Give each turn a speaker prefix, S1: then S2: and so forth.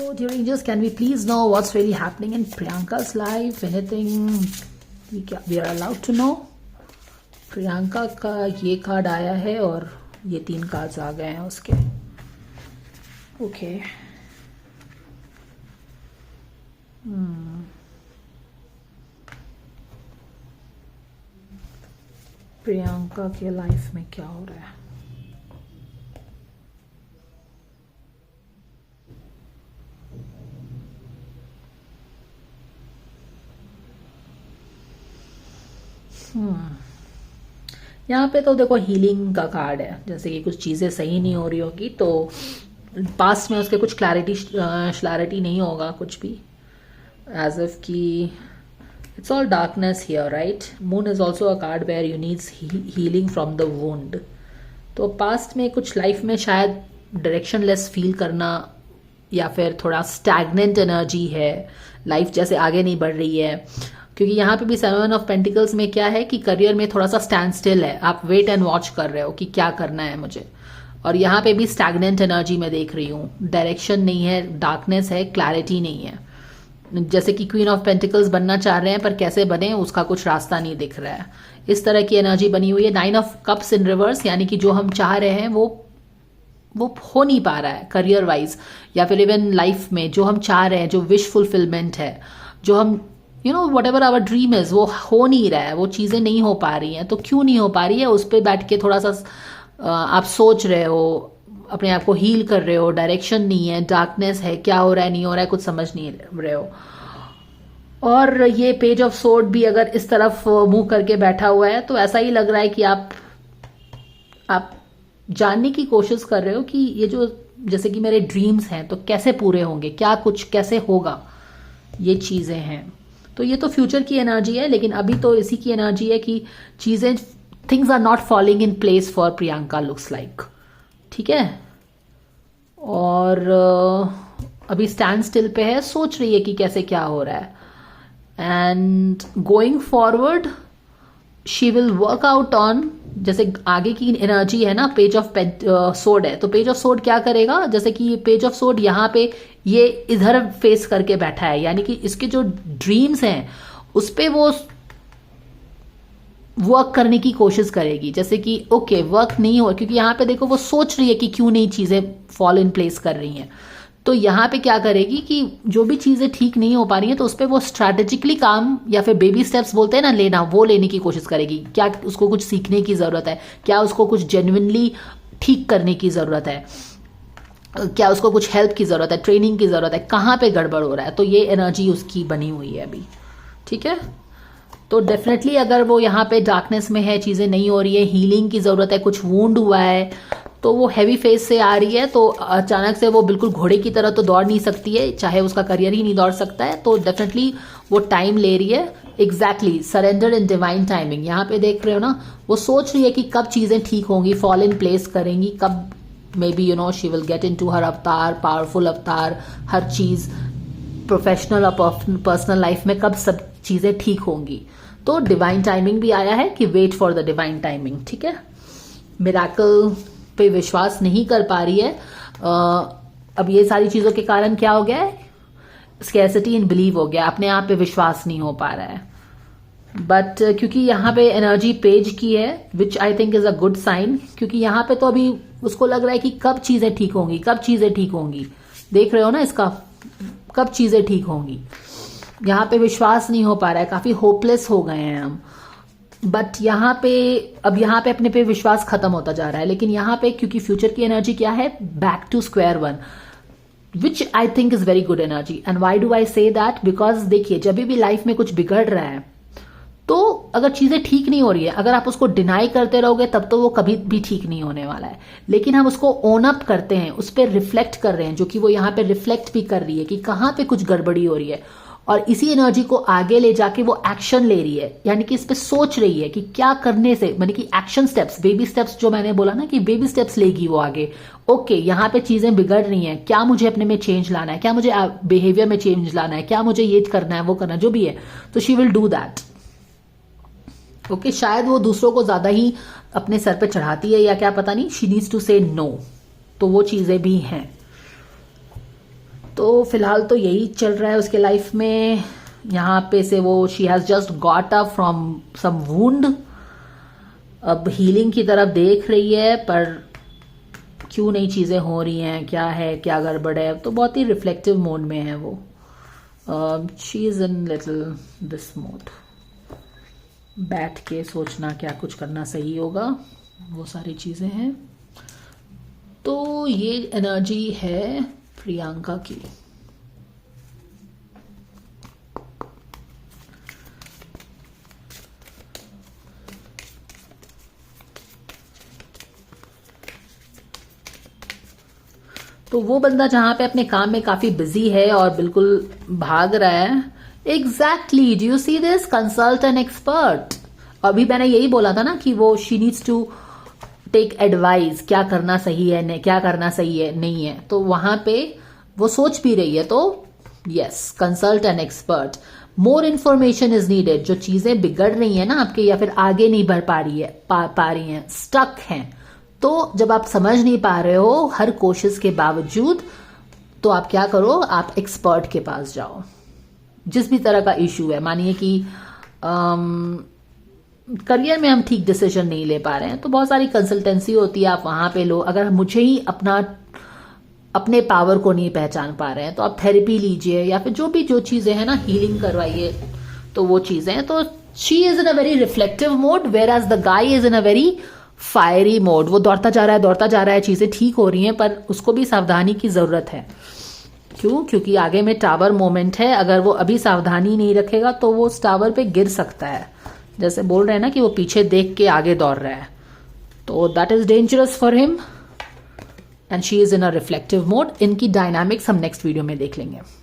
S1: So, dear angels, can we please know what's really happening in Priyanka's life? Anything we are allowed to know? Priyanka का ये card आया है और ये 3 cards आ गए हैं उसके. ओके. प्रियंका के लाइफ में क्या हो रहा है? यहाँ पे तो देखो हीलिंग का कार्ड है. जैसे कि कुछ चीज़ें सही नहीं हो रही होगी तो पास्ट में उसके कुछ क्लैरिटी नहीं होगा कुछ भी. एज इफ की it's all darkness here, right? Moon is also a card where you needs healing from the wound. तो पास्ट में कुछ लाइफ में शायद डायरेक्शनलेस फील करना या फिर थोड़ा स्टैग्नेंट एनर्जी है. लाइफ जैसे आगे नहीं बढ़ रही है. क्योंकि यहाँ पे भी 7 ऑफ पेंटिकल्स में क्या है कि करियर में थोड़ा सा स्टैंड स्टिल है. आप वेट एंड वॉच कर रहे हो कि क्या करना है मुझे. और यहाँ पे भी स्टैग्नेंट एनर्जी में देख रही हूँ. डायरेक्शन नहीं है, डार्कनेस है, क्लैरिटी नहीं है. जैसे कि क्वीन ऑफ पेंटिकल्स बनना चाह रहे हैं पर कैसे बने उसका कुछ रास्ता नहीं दिख रहा है. इस तरह की एनर्जी बनी हुई है. 9 ऑफ कप्स इन रिवर्स, यानी कि जो हम चाह रहे हैं वो हो नहीं पा रहा है करियर वाइज या फिर इवन लाइफ में. जो हम चाह रहे हैं, जो विश फुलफिलमेंट है, जो हम whatever our dream is, वो हो नहीं रहा है. वो चीज़ें नहीं हो पा रही हैं. तो क्यों नहीं हो पा रही है उस पर बैठ के थोड़ा सा आप सोच रहे हो, अपने आप को हील कर रहे हो. डायरेक्शन नहीं है, डार्कनेस है, क्या हो रहा है नहीं हो रहा है कुछ समझ नहीं रहे हो. और ये पेज ऑफ सोर्ड भी अगर इस तरफ मुंह करके बैठा हुआ है तो ऐसा ही लग रहा है कि आप जानने की कोशिश कर रहे हो कि ये जो जैसे कि मेरे ड्रीम्स हैं तो कैसे पूरे होंगे, क्या कुछ कैसे होगा, ये चीज़ें हैं. तो ये तो फ्यूचर की एनर्जी है. लेकिन अभी तो इसी की एनर्जी है कि चीज़ें, things are not falling in place for Priyanka looks like. ठीक है. और अभी स्टैंड स्टिल पे है, सोच रही है कि कैसे क्या हो रहा है. And going forward she will work out on, जैसे आगे की एनर्जी है ना, पेज ऑफ सोर्ड है. तो पेज ऑफ सोर्ड क्या करेगा, जैसे कि पेज ऑफ सोर्ड यहाँ पे ये इधर फेस करके बैठा है, यानी कि इसके जो ड्रीम्स हैं उस पे वो वर्क करने की कोशिश करेगी. जैसे कि ओके वर्क नहीं हो, क्योंकि यहाँ पे देखो वो सोच रही है कि क्यों नहीं चीजें फॉल इन प्लेस कर रही हैं. तो यहाँ पे क्या करेगी कि जो भी चीजें ठीक नहीं हो पा रही हैं तो उस पर वो स्ट्रैटेजिकली काम या फिर बेबी स्टेप्स बोलते हैं ना लेना, वो लेने की कोशिश करेगी. क्या उसको कुछ सीखने की जरूरत है, क्या उसको कुछ जेन्युइनली ठीक करने की जरूरत है, क्या उसको कुछ हेल्प की जरूरत है, ट्रेनिंग की जरूरत है, कहाँ पे गड़बड़ हो रहा है. तो ये एनर्जी उसकी बनी हुई है अभी. ठीक है. तो डेफिनेटली अगर वो यहाँ पे डार्कनेस में है, चीजें नहीं हो रही है, हीलिंग की जरूरत है, कुछ वुंड हुआ है, तो वो हैवी फेस से आ रही है. तो अचानक से वो बिल्कुल घोड़े की तरह तो दौड़ नहीं सकती है, चाहे उसका करियर ही नहीं दौड़ सकता है. तो डेफिनेटली वो टाइम ले रही है. Exactly surrender in divine timing. यहाँ पे देख रहे हो ना, वो सोच रही है कि कब चीजें ठीक होंगी, फॉल इन प्लेस करेंगी, कब may be she will get into her avatar, powerful अवतार, हर चीज प्रोफेशनल और पर्सनल लाइफ में कब सब चीजें ठीक होंगी. तो डिवाइन टाइमिंग भी आया है कि wait for the divine timing. ठीक है. मिरेकल पे विश्वास नहीं कर पा रही है. अब ये सारी चीजों के कारण क्या हो गया है, स्कैर्सिटी इन बिलीव हो गया, अपने आप पे विश्वास नहीं हो पा रहा है. बट क्योंकि यहाँ पे एनर्जी पेज की है, which I think is a good sign. क्योंकि यहाँ पे तो अभी उसको लग रहा है कि कब चीजें ठीक होंगी, कब चीजें ठीक होंगी. देख रहे हो ना इसका, कब चीजें ठीक होंगी. यहाँ पे विश्वास नहीं हो पा रहा है, काफी होपलेस हो गए हैं हम. बट यहाँ पे अब यहाँ पे अपने पे विश्वास खत्म होता जा रहा है. लेकिन यहाँ पे क्योंकि फ्यूचर की एनर्जी क्या है, back to square one, which I think is very good energy. And why do I say that, because देखिए जब भी लाइफ में कुछ बिगड़ रहा है तो अगर चीजें ठीक नहीं हो रही है, अगर आप उसको डिनाई करते रहोगे तब तो वो कभी भी ठीक नहीं होने वाला है. लेकिन हम उसको ओन अप करते हैं, उस पर रिफ्लेक्ट कर रहे हैं, जो कि वो यहाँ पे रिफ्लेक्ट भी कर रही है कि कहाँ पे कुछ गड़बड़ी हो रही है. और इसी एनर्जी को आगे ले जाके वो एक्शन ले रही है, यानी कि इस पे सोच रही है कि क्या करने से, यानी कि एक्शन स्टेप्स, बेबी स्टेप्स, जो मैंने बोला ना कि बेबी स्टेप्स लेगी वो आगे. ओके यहाँ पे चीजें बिगड़ रही हैं, क्या मुझे अपने में चेंज लाना है, क्या मुझे बिहेवियर में चेंज लाना है, क्या मुझे ये करना है, वो करना है, जो भी है. तो she will do that. Okay. शायद वो दूसरों को ज्यादा ही अपने सर पे चढ़ाती है या क्या पता नहीं. शी नीड्स टू से नो. तो वो चीजें भी हैं. तो फिलहाल तो यही चल रहा है उसके लाइफ में। यहाँ पे से वो she has just got up from some wound, अब हीलिंग की तरफ देख रही है, पर क्यों नई चीज़ें हो रही हैं, क्या है, क्या गड़बड़ है, तो बहुत ही रिफ्लेक्टिव मोड में है वो। She is in little this mode, बैठ के सोचना क्या कुछ करना सही होगा, वो सारी चीज़ें हैं। तो ये एनर्जी है प्रियंका की। तो वो बंदा जहां पे अपने काम में काफी बिजी है और बिल्कुल भाग रहा है, exactly, do you see this, consult an expert. अभी मैंने यही बोला था ना कि वो she needs to take advice, क्या करना सही है, क्या करना सही है, नहीं है। तो वहां पे वो सोच भी रही है, तो yes, consult an expert, more information is needed. जो चीजें बिगड़ रही है ना आपके, या फिर आगे नहीं बढ़ पा रही है, पा रही हैं, स्टक हैं, तो जब आप समझ नहीं पा रहे हो हर कोशिश के बावजूद, तो आप क्या करो, आप एक्सपर्ट के पास जाओ। जिस भी तरह का इशू है, मानिए कि करियर में हम ठीक डिसीजन नहीं ले पा रहे हैं, तो बहुत सारी कंसल्टेंसी होती है, आप वहां पे लो। अगर मुझे ही अपने पावर को नहीं पहचान पा रहे हैं, तो आप थेरेपी लीजिए, या फिर जो चीजें हैं ना, हीलिंग करवाइए, तो वो चीजें हैं। तो she is in a very reflective mode, where as the guy is in a very fiery mode. वो दौड़ता जा रहा है, चीजें ठीक हो रही हैं, पर उसको भी सावधानी की जरूरत है। क्यों? क्योंकि आगे में टावर मोमेंट है, अगर वो अभी सावधानी नहीं रखेगा तो वो उस टावर पे गिर सकता है। जैसे बोल रहे हैं ना कि वो पीछे देख के आगे दौड़ रहा है, तो that is dangerous for him, and she is in a reflective mode. इनकी डायनामिक्स हम नेक्स्ट वीडियो में देख लेंगे।